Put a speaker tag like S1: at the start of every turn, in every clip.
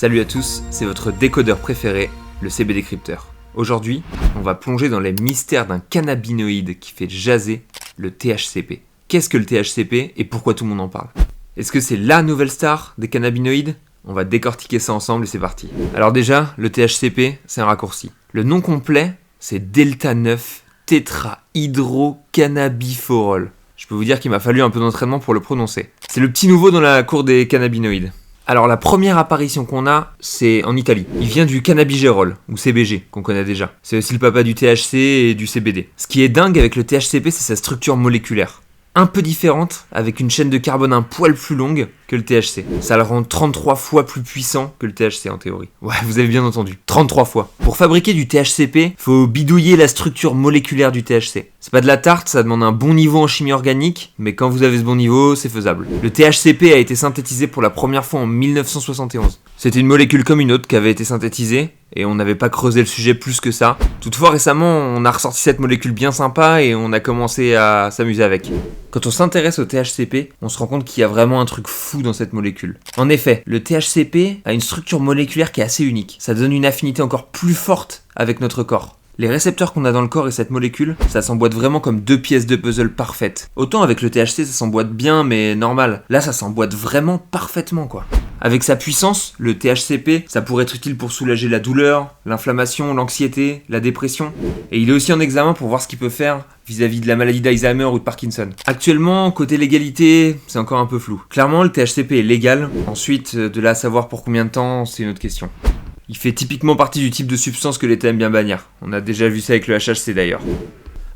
S1: Salut à tous, c'est votre décodeur préféré, le CB décrypteur. Aujourd'hui, on va plonger dans les mystères d'un cannabinoïde qui fait jaser, le THCP. Qu'est-ce que le THCP et pourquoi tout le monde en parle? Est-ce que c'est la nouvelle star des cannabinoïdes? On va décortiquer ça ensemble et c'est parti. Alors déjà, le THCP, c'est un raccourci. Le nom complet, c'est delta 9 tétrahydrocannabiphorol. Je peux vous dire qu'il m'a fallu un peu d'entraînement pour le prononcer. C'est le petit nouveau dans la cour des cannabinoïdes. Alors la première apparition qu'on a, c'est en Italie. Il vient du cannabigérol, ou CBG, qu'on connaît déjà. C'est aussi le papa du THC et du CBD. Ce qui est dingue avec le THCP, c'est sa structure moléculaire. Un peu différente, avec une chaîne de carbone un poil plus longue que le THC. Ça le rend 33 fois plus puissant que le THC en théorie. Ouais, vous avez bien entendu, 33 fois. Pour fabriquer du THCP, faut bidouiller la structure moléculaire du THC. C'est pas de la tarte, ça demande un bon niveau en chimie organique, mais quand vous avez ce bon niveau, c'est faisable. Le THCP a été synthétisé pour la première fois en 1971. C'était une molécule comme une autre qui avait été synthétisée, et on n'avait pas creusé le sujet plus que ça. Toutefois, récemment, on a ressorti cette molécule bien sympa et on a commencé à s'amuser avec. Quand on s'intéresse au THCP, on se rend compte qu'il y a vraiment un truc fou dans cette molécule. En effet, le THCP a une structure moléculaire qui est assez unique. Ça donne une affinité encore plus forte avec notre corps. Les récepteurs qu'on a dans le corps et cette molécule, ça s'emboîte vraiment comme deux pièces de puzzle parfaites. Autant avec le THC, ça s'emboîte bien, mais normal. Là, ça s'emboîte vraiment parfaitement, quoi. Avec sa puissance, le THCP, ça pourrait être utile pour soulager la douleur, l'inflammation, l'anxiété, la dépression. Et il est aussi en examen pour voir ce qu'il peut faire vis-à-vis de la maladie d'Alzheimer ou de Parkinson. Actuellement, côté légalité, c'est encore un peu flou. Clairement, le THCP est légal. Ensuite, de là à savoir pour combien de temps, c'est une autre question. Il fait typiquement partie du type de substance que l'État aime bien bannir. On a déjà vu ça avec le HHC d'ailleurs.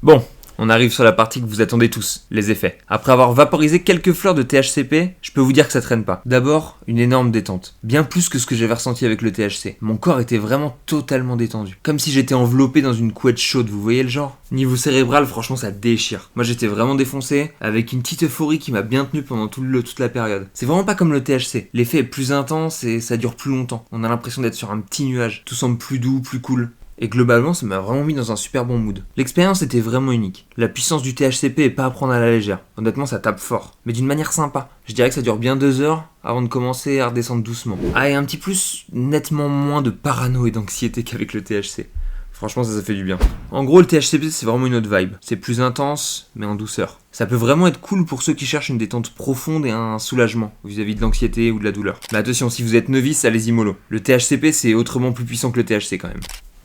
S1: Bon, on arrive sur la partie que vous attendez tous, les effets. Après avoir vaporisé quelques fleurs de THCP, je peux vous dire que ça traîne pas. D'abord, une énorme détente. Bien plus que ce que j'avais ressenti avec le THC. Mon corps était vraiment totalement détendu. Comme si j'étais enveloppé dans une couette chaude, vous voyez le genre? Niveau cérébral, franchement, ça déchire. Moi, j'étais vraiment défoncé, avec une petite euphorie qui m'a bien tenu pendant toute la période. C'est vraiment pas comme le THC. L'effet est plus intense et ça dure plus longtemps. On a l'impression d'être sur un petit nuage. Tout semble plus doux, plus cool. Et globalement, ça m'a vraiment mis dans un super bon mood. L'expérience était vraiment unique. La puissance du THCP est pas à prendre à la légère. Honnêtement, ça tape fort. Mais d'une manière sympa. Je dirais que ça dure bien 2 heures avant de commencer à redescendre doucement. Ah, et un petit plus, nettement moins de parano et d'anxiété qu'avec le THC. Franchement, ça fait du bien. En gros, le THCP, c'est vraiment une autre vibe. C'est plus intense, mais en douceur. Ça peut vraiment être cool pour ceux qui cherchent une détente profonde et un soulagement vis-à-vis de l'anxiété ou de la douleur. Mais attention, si vous êtes novice, allez-y mollo. Le THCP, c'est autrement plus puissant que le THC quand même.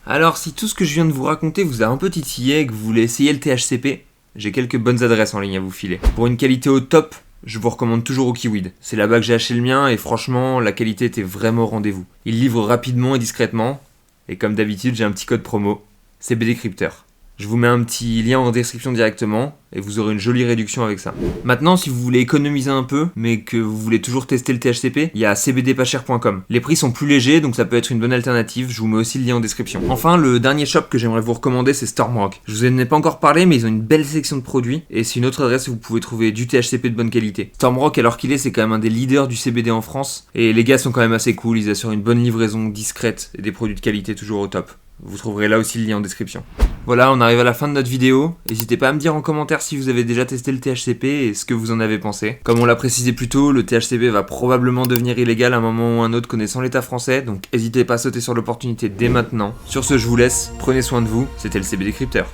S1: Alors, si tout ce que je viens de vous raconter vous a un peu titillé et que vous voulez essayer le THCP, j'ai quelques bonnes adresses en ligne à vous filer. Pour une qualité au top, je vous recommande toujours Okiweed. C'est là-bas que j'ai acheté le mien et franchement, la qualité était vraiment au rendez-vous. Il livre rapidement et discrètement. Et comme d'habitude, j'ai un petit code promo, CB décrypteur. Je vous mets un petit lien en description directement et vous aurez une jolie réduction avec ça. Maintenant, si vous voulez économiser un peu, mais que vous voulez toujours tester le THCP, il y a cbdpascher.com. Les prix sont plus légers, donc ça peut être une bonne alternative. Je vous mets aussi le lien en description. Enfin, le dernier shop que j'aimerais vous recommander, c'est Stormrock. Je vous en ai pas encore parlé, mais ils ont une belle sélection de produits et c'est une autre adresse où vous pouvez trouver du THCP de bonne qualité. Stormrock, alors qu'il est, c'est quand même un des leaders du CBD en France et les gars sont quand même assez cool. Ils assurent une bonne livraison discrète et des produits de qualité toujours au top. Vous trouverez là aussi le lien en description. Voilà, on arrive à la fin de notre vidéo. N'hésitez pas à me dire en commentaire si vous avez déjà testé le THCP et ce que vous en avez pensé. Comme on l'a précisé plus tôt, le THCP va probablement devenir illégal à un moment ou un autre connaissant l'état français, donc n'hésitez pas à sauter sur l'opportunité dès maintenant. Sur ce, je vous laisse, prenez soin de vous, c'était le CB décrypteur.